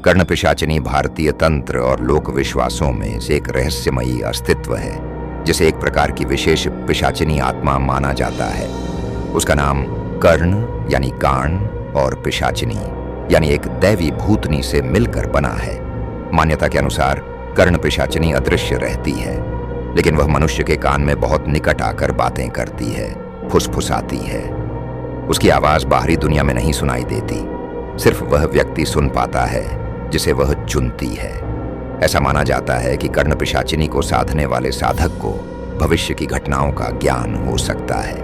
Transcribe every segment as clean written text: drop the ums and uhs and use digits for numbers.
कर्ण पिशाचिनी भारतीय तंत्र और लोक विश्वासों में से एक रहस्यमयी अस्तित्व है, जिसे एक प्रकार की विशेष पिशाचिनी आत्मा माना जाता है। उसका नाम कर्ण यानी कान और पिशाचिनी यानी एक दैवी भूतनी से मिलकर बना है। मान्यता के अनुसार कर्ण पिशाचिनी अदृश्य रहती है, लेकिन वह मनुष्य के कान में बहुत निकट आकर बातें करती है, फुसफुसाती है। उसकी आवाज बाहरी दुनिया में नहीं सुनाई देती, सिर्फ वह व्यक्ति सुन पाता है जिसे वह चुनती है। ऐसा माना जाता है कि कर्ण पिशाचिनी को साधने वाले साधक को भविष्य की घटनाओं का ज्ञान हो सकता है।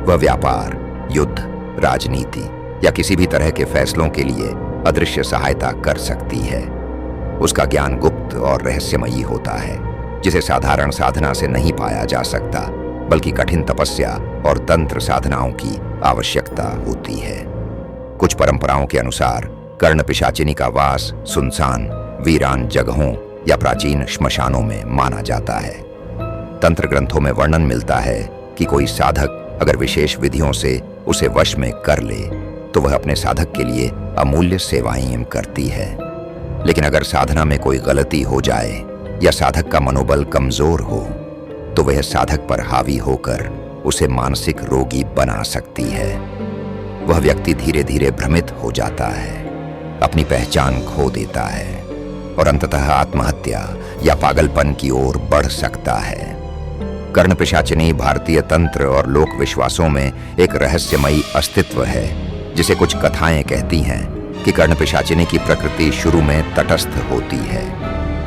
वह व्यापार, युद्ध, राजनीति या किसी भी तरह के फैसलों के लिए अदृश्य सहायता कर सकती है। उसका ज्ञान गुप्त और रहस्यमयी होता है, जिसे साधारण साधना से नहीं पाया जा सकता, बल्कि कठिन तपस्या और तंत्र साधनाओं की आवश्यकता होती है। कुछ परंपराओं के अनुसार कर्ण पिशाचिनी का वास सुनसान, वीरान जगहों या प्राचीन श्मशानों में माना जाता है। तंत्र ग्रंथों में वर्णन मिलता है कि कोई साधक अगर विशेष विधियों से उसे वश में कर ले तो वह अपने साधक के लिए अमूल्य सेवाएं करती है। लेकिन अगर साधना में कोई गलती हो जाए या साधक का मनोबल कमजोर हो तो वह साधक पर हावी होकर उसे मानसिक रोगी बना सकती है। वह व्यक्ति धीरे धीरे भ्रमित हो जाता है, अपनी पहचान खो देता है और अंततः आत्महत्या या पागलपन की ओर बढ़ सकता है। कर्ण पिशाचिनी भारतीय तंत्र और लोक विश्वासों में एक रहस्यमयी अस्तित्व है, जिसे कुछ कथाएं कहती हैं कि कर्ण पिशाचिनी की प्रकृति शुरू में तटस्थ होती है।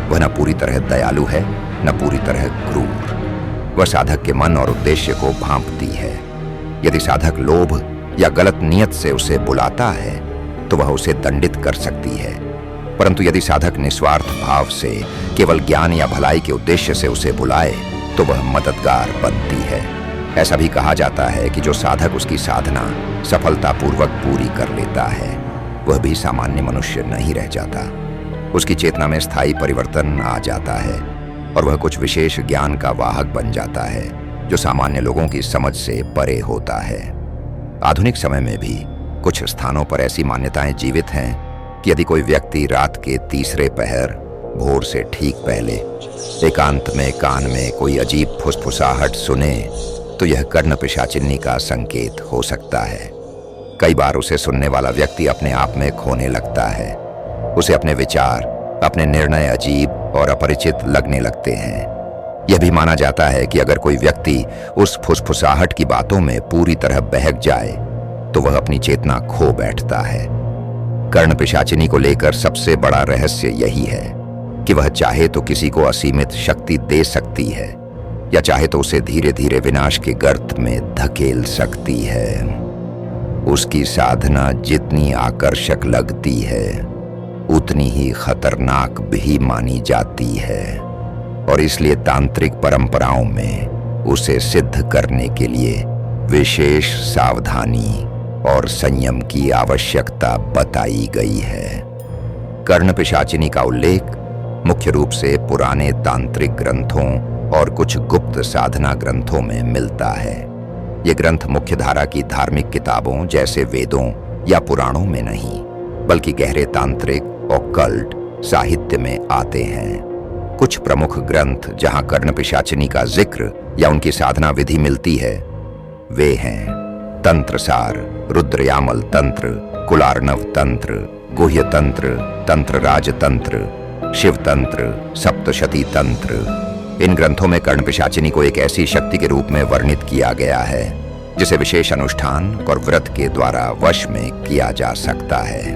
वह न पूरी तरह दयालु है, न पूरी तरह क्रूर। वह साधक के मन और उद्देश्य को भांपती है। यदि साधक लोभ या गलत नियत से उसे बुलाता है तो वह उसे दंडित कर सकती है, परंतु यदि साधक निस्वार्थ भाव से केवल ज्ञान या भलाई के उद्देश्य से उसे बुलाए तो वह मददगार बनती है। ऐसा भी कहा जाता है कि जो साधक उसकी साधना सफलतापूर्वक पूरी कर लेता है वह भी सामान्य मनुष्य नहीं रह जाता। उसकी चेतना में स्थायी परिवर्तन आ जाता है और वह कुछ विशेष ज्ञान का वाहक बन जाता है जो सामान्य लोगों की समझ से परे होता है। आधुनिक समय में भी कुछ स्थानों पर ऐसी मान्यताएं जीवित हैं कि यदि कोई व्यक्ति रात के तीसरे पहर भोर से ठीक पहले एकांत में कान में कोई अजीब फुसफुसाहट सुने तो यह कर्ण पिशाचिनी का संकेत हो सकता है। कई बार उसे सुनने वाला व्यक्ति अपने आप में खोने लगता है। उसे अपने विचार, अपने निर्णय अजीब और अपरिचित लगने लगते हैं। यह भी माना जाता है कि अगर कोई व्यक्ति उस फुसफुसाहट की बातों में पूरी तरह बहक जाए तो वह अपनी चेतना खो बैठता है। कर्ण पिशाचिनी को लेकर सबसे बड़ा रहस्य यही है कि वह चाहे तो किसी को असीमित शक्ति दे सकती है या चाहे तो उसे धीरे धीरे विनाश के गर्त में धकेल सकती है। उसकी साधना जितनी आकर्षक लगती है उतनी ही खतरनाक भी मानी जाती है और इसलिए तांत्रिक परंपराओं में उसे सिद्ध करने के लिए विशेष सावधानी और संयम की आवश्यकता बताई गई है। कर्ण पिशाचिनी का उल्लेख मुख्य रूप से पुराने तांत्रिक ग्रंथों और कुछ गुप्त साधना ग्रंथों में मिलता है। ये ग्रंथ मुख्यधारा की धार्मिक किताबों जैसे वेदों या पुराणों में नहीं, बल्कि गहरे तांत्रिक ऑकल्ट साहित्य में आते हैं। कुछ प्रमुख ग्रंथ जहां कर्ण पिशाचिनी का जिक्र या उनकी साधना विधि मिलती है वे हैं तंत्रसार, रुद्रयामल तंत्र, कुलार्णव तंत्र, गुह्य तंत्र, तंत्रराज तंत्र, शिव तंत्र, सप्तशती तंत्र। इन ग्रंथों में कर्ण पिशाचिनी को एक ऐसी शक्ति के रूप में वर्णित किया गया है जिसे विशेष अनुष्ठान और व्रत के द्वारा वश में किया जा सकता है।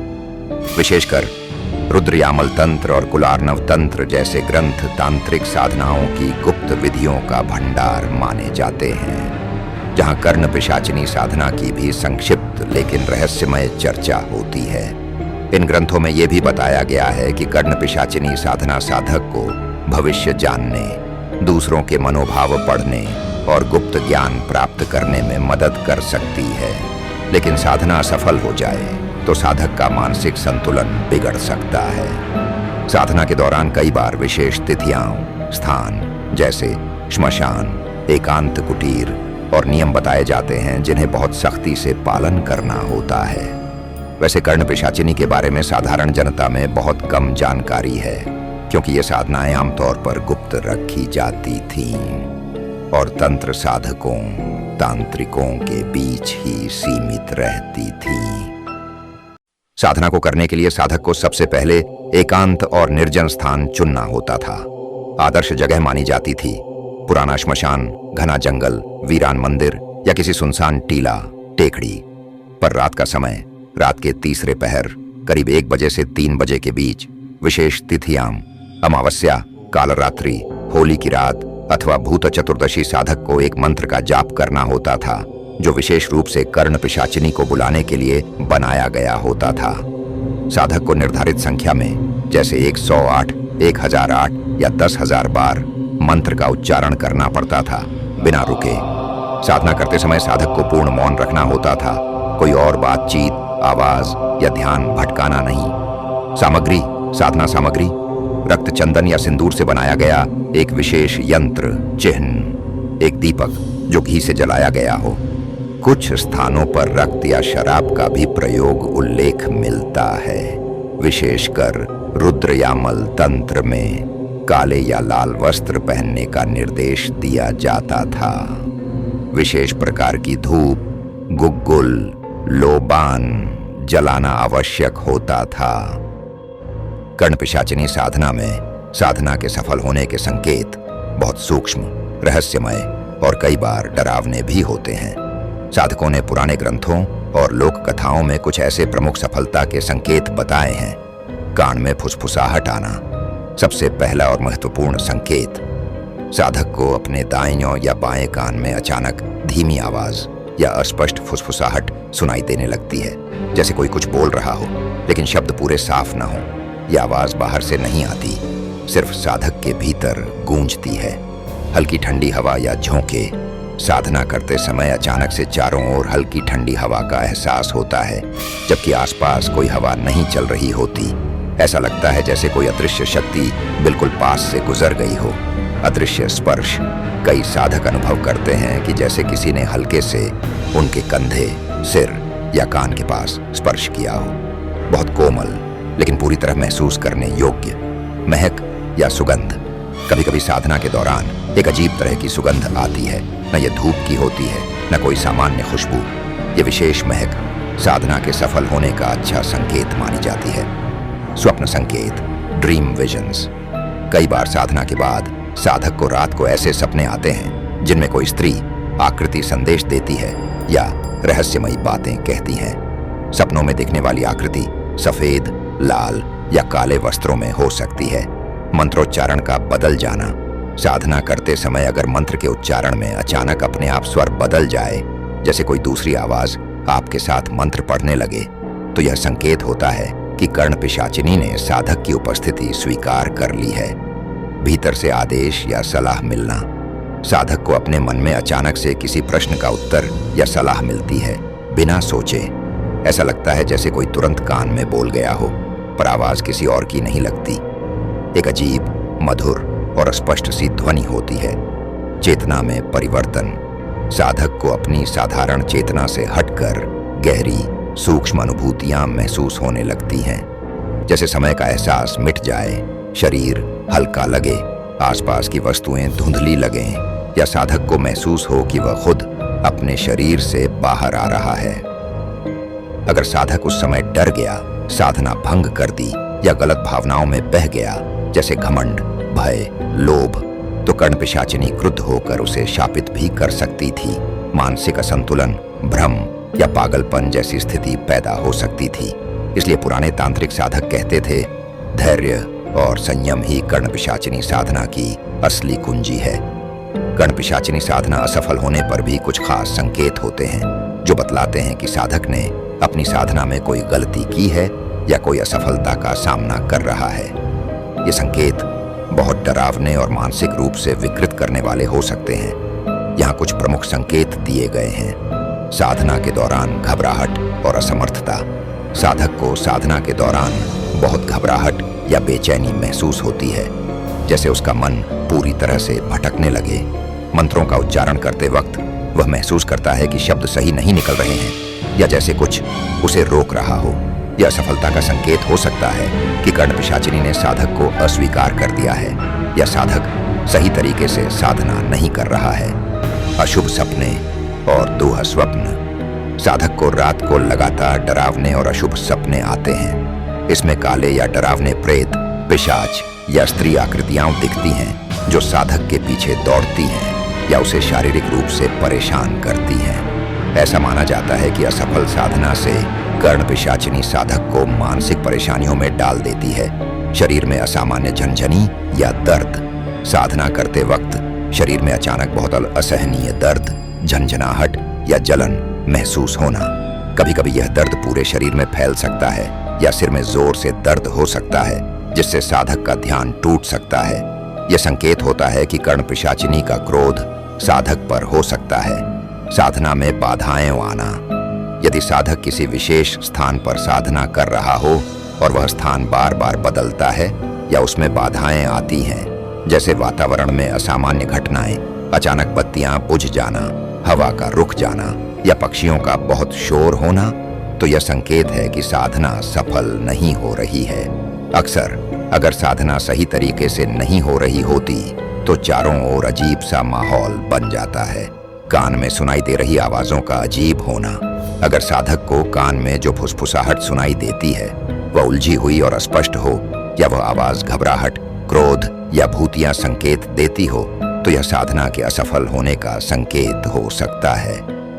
विशेषकर रुद्रयामल तंत्र और कुलार्णव तंत्र जैसे ग्रंथ तांत्रिक साधनाओं की गुप्त विधियों का भंडार माने जाते हैं, जहां कर्ण पिशाचिनी साधना की भी संक्षिप्त लेकिन रहस्यमय चर्चा होती है। इन ग्रंथों में यह भी बताया गया है कि कर्ण पिशाचिनी साधना साधक को भविष्य जानने, दूसरों के मनोभाव पढ़ने और गुप्त ज्ञान प्राप्त करने में मदद कर सकती है। लेकिन साधना असफल हो जाए तो साधक का मानसिक संतुलन बिगड़ सकता है। साधना के दौरान कई बार विशेष तिथियां, स्थान जैसे श्मशान, एकांत कुटीर और नियम बताए जाते हैं जिन्हें बहुत सख्ती से पालन करना होता है। वैसे कर्ण पिशाचिनी के बारे में साधारण जनता में बहुत कम जानकारी है, क्योंकि ये साधनाएं आमतौर पर गुप्त रखी जाती थीं और तंत्र साधकों, तांत्रिकों के बीच ही सीमित रहती थीं। साधना को करने के लिए साधक को सबसे पहले एकांत और निर्जन स्थान चुनना होता था। आदर्श जगह मानी जाती थी पुराना श्मशान, घना जंगल, वीरान मंदिर या किसी सुनसान टीला, टेकड़ी। पर रात का समय, रात के तीसरे पहर करीब 1 बजे से 3 बजे के बीच, विशेष तिथियां, अमावस्या, कालरात्रि, होली की रात अथवा भूत चतुर्दशी साधक को एक मंत्र का जाप करना होता था, जो विशेष रूप से कर्ण पिशाचिनी को बुलाने के लिए बनाया गया होता था। साधक को निर्धारित संख्या में, जैसे 108, 1008 या 10,000 बार मंत्र का उच्चारण करना पड़ता था, बिना रुके। साधना करते समय साधक को पूर्ण मौन रखना होता था, कोई और बातचीत, आवाज या ध्यान भटकाना नहीं। सामग्री, साधना सामग्री रक्त, चंदन या सिंदूर से बनाया गया एक विशेष यंत्र, चिन्ह, एक दीपक जो घी से जलाया गया हो। कुछ स्थानों पर रक्त या शराब का भी प्रयोग उल्लेख मिलता है। विशेषकर रुद्र या मल तंत्र में काले या लाल वस्त्र पहनने का निर्देश दिया जाता था। विशेष प्रकार की धूप, गुग्गुल, लोबान जलाना आवश्यक होता था। कर्ण पिशाचिनी साधना में साधना के सफल होने के संकेत बहुत सूक्ष्म, रहस्यमय और कई बार डरावने भी होते हैं। साधकों ने पुराने ग्रंथों और लोक कथाओं में कुछ ऐसे प्रमुख सफलता के संकेत बताए हैं। कान में फुसफुसाहट आना सबसे पहला और महत्वपूर्ण संकेत। साधक को अपने दाएं या बाएं कान में अचानक धीमी आवाज या अस्पष्ट फुसफुसाहट सुनाई देने लगती है, जैसे कोई कुछ बोल रहा हो लेकिन शब्द पूरे साफ ना हो। यह आवाज बाहर से नहीं आती, सिर्फ साधक के भीतर गूंजती है। हल्की ठंडी हवा या झोंके। साधना करते समय अचानक से चारों ओर हल्की ठंडी हवा का एहसास होता है, जबकि आसपास कोई हवा नहीं चल रही होती। ऐसा लगता है जैसे कोई अदृश्य शक्ति बिल्कुल पास से गुजर गई हो। अदृश्य स्पर्श। कई साधक अनुभव करते हैं कि जैसे किसी ने हल्के से उनके कंधे, सिर या कान के पास स्पर्श किया हो। बहुत कोमल लेकिन पूरी तरह महसूस करने योग्य। महक या सुगंध। कभी कभी साधना के दौरान एक अजीब तरह की सुगंध आती है। न ये धूप की होती है, न कोई सामान्य खुशबू। ये विशेष महक साधना के सफल होने का अच्छा संकेत मानी जाती है। स्वप्न संकेत, ड्रीम विजन्स। कई बार साधना के बाद साधक को रात को ऐसे सपने आते हैं जिनमें कोई स्त्री आकृति संदेश देती है या रहस्यमयी बातें कहती हैं। सपनों में दिखने वाली आकृति सफेद, लाल या काले वस्त्रों में हो सकती है। मंत्रोच्चारण का बदल जाना। साधना करते समय अगर मंत्र के उच्चारण में अचानक अपने आप स्वर बदल जाए, जैसे कोई दूसरी आवाज आपके साथ मंत्र पढ़ने लगे, तो यह संकेत होता है कि कर्ण पिशाचिनी ने साधक की उपस्थिति स्वीकार कर ली है। भीतर से आदेश या सलाह मिलना। साधक को अपने मन में अचानक से किसी प्रश्न का उत्तर या सलाह मिलती है, बिना सोचे। ऐसा लगता है जैसे कोई तुरंत कान में बोल गया हो, पर आवाज किसी और की नहीं लगती। एक अजीब, मधुर और स्पष्ट सी ध्वनि होती है। चेतना में परिवर्तन। साधक को अपनी साधारण चेतना से हटकर गहरी, सूक्ष्म अनुभूतियां महसूस होने लगती हैं। जैसे समय का एहसास मिट जाए, शरीर हल्का लगे, आसपास की वस्तुएं धुंधली लगें, या साधक को महसूस हो कि वह खुद अपने शरीर से बाहर आ रहा है। अगर साधक उस समय डर गया, साधना भंग कर दी या गलत भावनाओं में बह गया, जैसे घमंड, भय, लोभ, तो कर्ण पिशाचिनी क्रुद्ध होकर उसे शापित भी कर सकती थी। मानसिक असंतुलन, भ्रम या पागलपन जैसी स्थिति पैदा हो सकती थी। इसलिए पुराने तांत्रिक साधक कहते थे, धैर्य और संयम ही कर्ण पिशाचिनी साधना की असली कुंजी है। कर्ण पिशाचिनी साधना असफल होने पर भी कुछ खास संकेत होते हैं जो बतलाते हैं कि साधक ने अपनी साधना में कोई गलती की है या कोई असफलता का सामना कर रहा है। ये संकेत बहुत डरावने और मानसिक रूप से विकृत करने वाले हो सकते हैं। यहाँ कुछ प्रमुख संकेत दिए गए हैं। साधना के दौरान घबराहट और असमर्थता। साधक को साधना के दौरान बहुत घबराहट या बेचैनी महसूस होती है, जैसे उसका मन पूरी तरह से भटकने लगे। मंत्रों का उच्चारण करते वक्त वह महसूस करता है कि शब्द सही नहीं निकल रहे हैं, या जैसे कुछ उसे रोक रहा हो। यह असफलता का संकेत हो सकता है कि कर्ण पिशाचिनी ने साधक को अस्वीकार कर दिया है या साधक सही तरीके से साधना नहीं कर रहा है। अशुभ सपने और दुःस्वप्न। साधक को रात को लगातार डरावने और अशुभ सपने आते हैं। इसमें काले या डरावने प्रेत, पिशाच या स्त्री आकृतियां दिखती हैं जो साधक के पीछे दौड़ती हैं या उसे शारीरिक रूप से परेशान करती हैं। ऐसा माना जाता है कि असफल साधना से कर्ण पिशाचिनी साधक को मानसिक परेशानियों में डाल देती है। शरीर में असामान्य झनझनी या दर्द। साधना करते वक्त शरीर में अचानक बहुत असहनीय दर्द, झंझनाहट या जलन महसूस होना। कभी कभी यह दर्द पूरे शरीर में फैल सकता है या सिर में जोर से दर्द हो सकता है जिससे साधक का ध्यान टूट सकता है। यह संकेत होता है कि कर्ण पिशाचिनी का क्रोध साधक पर हो सकता है। साधना में बाधाएं आना। यदि साधक किसी विशेष स्थान पर साधना कर रहा हो और वह स्थान बार बार बदलता है या उसमें बाधाएं आती हैं, जैसे वातावरण में असामान्य घटनाएं, अचानक बत्तियां बुझ जाना, हवा का रुक जाना या पक्षियों का बहुत शोर होना, तो यह संकेत है कि साधना सफल नहीं हो रही है। अक्सर अगर साधना सही तरीके से नहीं हो रही होती तो चारों ओर अजीब सा माहौल बन जाता है। कान में सुनाई दे रही आवाजों का अजीब होना। अगर साधक को कान में जो फुसफुसाहट सुनाई देती है वह उलझी हुई और अस्पष्ट हो या वह आवाज घबराहट, क्रोध या भूतिया संकेत देती हो तो यह साधना के असफल होने का संकेत हो सकता है।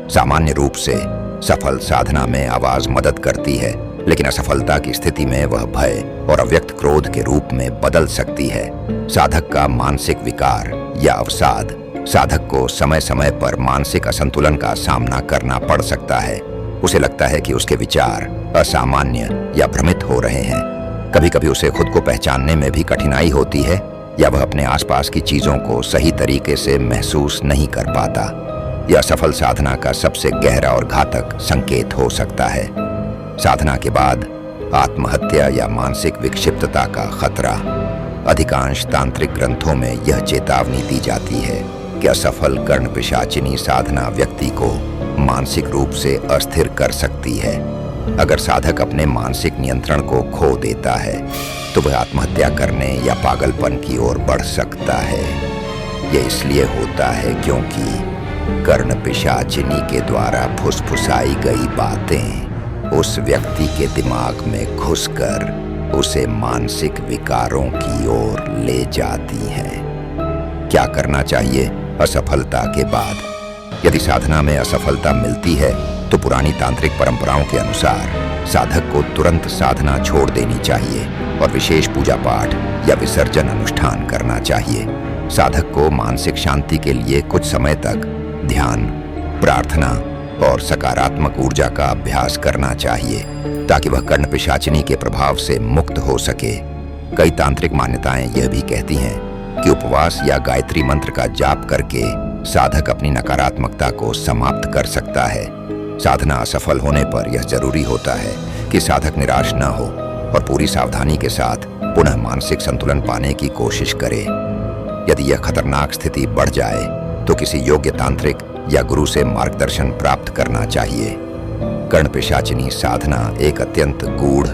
सामान्य रूप से सफल साधना में आवाज मदद करती है, लेकिन असफलता की स्थिति में वह भय और अव्यक्त क्रोध के रूप में बदल सकती है। साधक का मानसिक विकार या अवसाद। साधक को समय समय पर मानसिक असंतुलन का सामना करना पड़ सकता है। उसे लगता है कि उसके विचार असामान्य या भ्रमित हो रहे हैं। कभी कभी उसे खुद को पहचानने में भी कठिनाई होती है या वह अपने आसपास की चीजों को सही तरीके से महसूस नहीं कर पाता। यह असफल साधना का सबसे गहरा और घातक संकेत हो सकता है। साधना के बाद आत्महत्या या मानसिक विक्षिप्तता का खतरा। अधिकांश तांत्रिक ग्रंथों में यह चेतावनी दी जाती है कि असफल कर्ण पिशाचिनी साधना व्यक्ति को मानसिक रूप से अस्थिर कर सकती है। अगर साधक अपने मानसिक नियंत्रण को खो देता है तो वह आत्महत्या करने या पागलपन की ओर बढ़ सकता है। यह इसलिए होता है क्योंकि कर्ण पिशाचिनी के द्वारा फुसफुसाई गई बातें उस व्यक्ति के दिमाग में घुसकर उसे मानसिक विकारों की ओर ले जाती हैं। क्या करना चाहिए असफलता के बाद? यदि साधना में असफलता मिलती है तो पुरानी तांत्रिक परंपराओं के अनुसार साधक को तुरंत साधना छोड़ देनी चाहिए और विशेष पूजा पाठ या विसर्जन अनुष्ठान करना चाहिए। साधक को मानसिक शांति के लिए कुछ समय तक ध्यान, प्रार्थना और सकारात्मक ऊर्जा का अभ्यास करना चाहिए ताकि वह कर्ण पिशाचिनी के प्रभाव से मुक्त हो सके। कई तांत्रिक मान्यताएं यह भी कहती हैं कि उपवास या गायत्री मंत्र का जाप करके साधक अपनी नकारात्मकता को समाप्त कर सकता है। साधना असफल होने पर यह जरूरी होता है कि साधक निराश न हो और पूरी सावधानी के साथ पुनः मानसिक संतुलन पाने की कोशिश करे। यदि यह खतरनाक स्थिति बढ़ जाए तो किसी योग्य तांत्रिक या गुरु से मार्गदर्शन प्राप्त करना चाहिए। कर्ण पिशाचिनी साधना एक अत्यंत गूढ़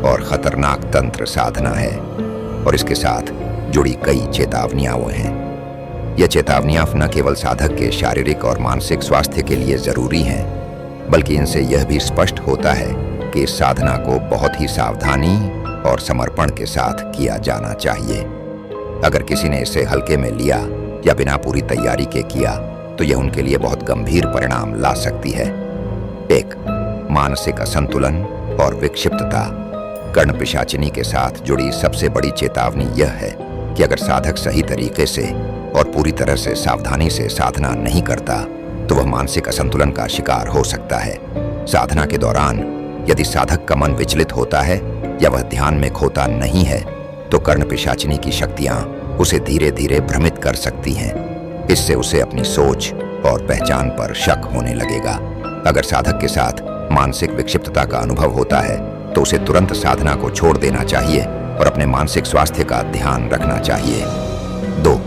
और खतरनाक तंत्र साधना है और इसके साथ जुड़ी कई चेतावनियां हैं। यह चेतावनियां न केवल साधक के शारीरिक और मानसिक स्वास्थ्य के लिए जरूरी हैं, बल्कि इनसे यह भी स्पष्ट होता है कि इस साधना को बहुत ही सावधानी और समर्पण के साथ किया जाना चाहिए। अगर किसी ने इसे हल्के में लिया या बिना पूरी तैयारी के किया तो यह उनके लिए बहुत गंभीर परिणाम ला सकती है। 1. मानसिक असंतुलन और विक्षिप्तता। कर्ण पिशाचिनी के साथ जुड़ी सबसे बड़ी चेतावनी यह है कि अगर साधक सही तरीके से और पूरी तरह से सावधानी से साधना नहीं करता तो वह मानसिक असंतुलन का शिकार हो सकता है। साधना के दौरान यदि साधक का मन विचलित होता है या वह ध्यान में खोता नहीं है तो कर्ण पिशाचिनी की शक्तियां उसे धीरे धीरे भ्रमित कर सकती हैं। इससे उसे अपनी सोच और पहचान पर शक होने लगेगा। अगर साधक के साथ मानसिक विक्षिप्तता का अनुभव होता है तो उसे तुरंत साधना को छोड़ देना चाहिए और अपने मानसिक स्वास्थ्य का ध्यान रखना चाहिए। 2.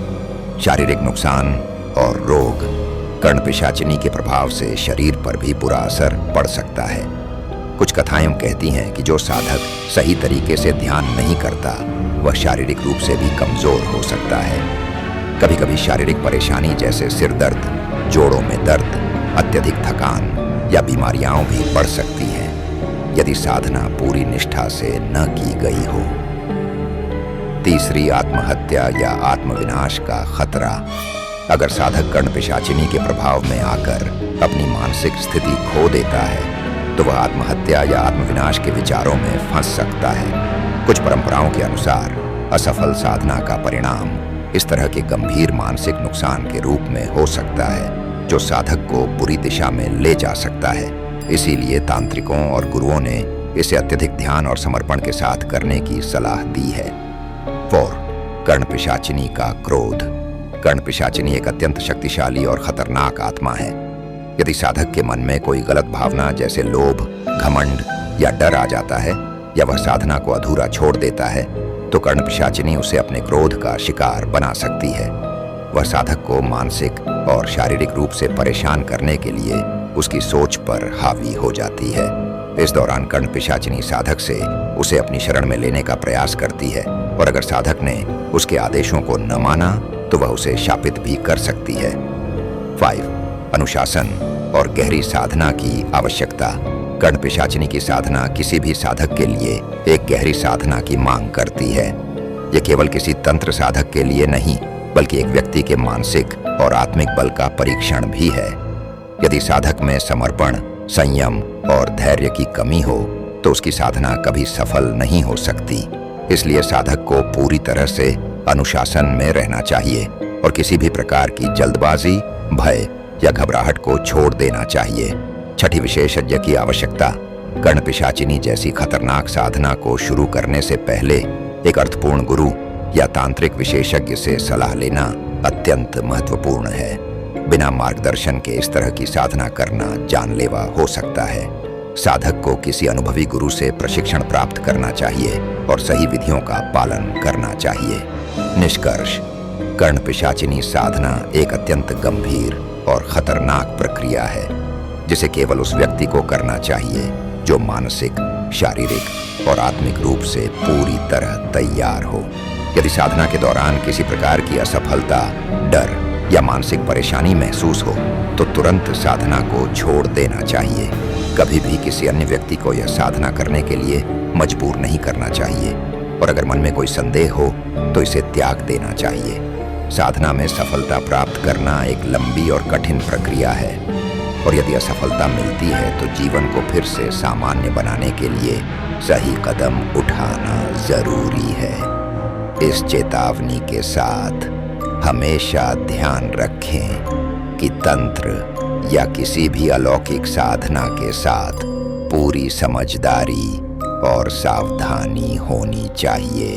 शारीरिक नुकसान और रोग। कर्ण पिशाचिनी के प्रभाव से शरीर पर भी बुरा असर पड़ सकता है। कुछ कथाएं कहती हैं कि जो साधक सही तरीके से ध्यान नहीं करता वह शारीरिक रूप से भी कमजोर हो सकता है। कभी कभी शारीरिक परेशानी जैसे सिर दर्द, जोड़ों में दर्द, अत्यधिक थकान या बीमारियां भी बढ़ सकती हैं यदि साधना पूरी निष्ठा से न की गई हो। तीसरी, आत्महत्या या आत्मविनाश का खतरा। अगर साधक कर्ण पिशाचिनी के प्रभाव में आकर अपनी मानसिक स्थिति खो देता है तो वह आत्महत्या या आत्मविनाश के विचारों में फंस सकता है। कुछ परंपराओं के अनुसार असफल साधना का परिणाम इस तरह के गंभीर मानसिक नुकसान के रूप में हो सकता है जो साधक को बुरी दिशा में ले जा सकता है। इसीलिए तांत्रिकों और गुरुओं ने इसे अत्यधिक ध्यान और समर्पण के साथ करने की सलाह दी है। 4. कर्ण पिशाचिनी का क्रोध। कर्ण पिशाचिनी एक अत्यंत शक्तिशाली और खतरनाक आत्मा है। यदि साधक के मन में कोई गलत भावना जैसे लोभ, घमंड या डर आ जाता है या वह साधना को अधूरा छोड़ देता है तो कर्ण पिशाचिनी उसे अपने क्रोध का शिकार बना सकती है। वह साधक को मानसिक और शारीरिक रूप से परेशान करने के लिए उसकी सोच पर हावी हो जाती है। इस दौरान कर्ण पिशाचिनी साधक से उसे अपनी शरण में लेने का प्रयास करती है और अगर साधक ने उसके आदेशों को न माना तो वह उसे शापित भी कर सकती है। 5. अनुशासन और गहरी साधना की आवश्यकता। कर्ण पिशाचिनी की साधना किसी भी साधक के लिए एक गहरी साधना की मांग करती है। यह केवल किसी तंत्र साधक के लिए नहीं बल्कि एक व्यक्ति के मानसिक और आत्मिक बल का परीक्षण भी है। यदि साधक में समर्पण, संयम और धैर्य की कमी हो तो उसकी साधना कभी सफल नहीं हो सकती। इसलिए साधक को पूरी तरह से अनुशासन में रहना चाहिए और किसी भी प्रकार की जल्दबाजी, भय या घबराहट को छोड़ देना चाहिए। 6. विशेषज्ञ की आवश्यकता। कर्ण पिशाचिनी जैसी खतरनाक साधना को शुरू करने से पहले एक अर्थपूर्ण गुरु या तांत्रिक विशेषज्ञ से सलाह लेना अत्यंत महत्वपूर्ण है। बिना मार्गदर्शन के इस तरह की साधना करना जानलेवा हो सकता है। साधक को किसी अनुभवी गुरु से प्रशिक्षण प्राप्त करना चाहिए और सही विधियों का पालन करना चाहिए। निष्कर्ष, कर्ण पिशाचिनी साधना एक अत्यंत गंभीर और खतरनाक प्रक्रिया है जिसे केवल उस व्यक्ति को करना चाहिए जो मानसिक, शारीरिक और आत्मिक रूप से पूरी तरह तैयार हो। यदि साधना के दौरान किसी प्रकार की असफलता, डर या मानसिक परेशानी महसूस हो तो तुरंत साधना को छोड़ देना चाहिए। कभी भी किसी अन्य व्यक्ति को यह साधना करने के लिए मजबूर नहीं करना चाहिए और अगर मन में कोई संदेह हो तो इसे त्याग देना चाहिए। साधना में सफलता प्राप्त करना एक लंबी और कठिन प्रक्रिया है और यदि असफलता मिलती है तो जीवन को फिर से सामान्य बनाने के लिए सही कदम उठाना जरूरी है। इस चेतावनी के साथ हमेशा ध्यान रखें कि तंत्र या किसी भी अलौकिक साधना के साथ पूरी समझदारी और सावधानी होनी चाहिए।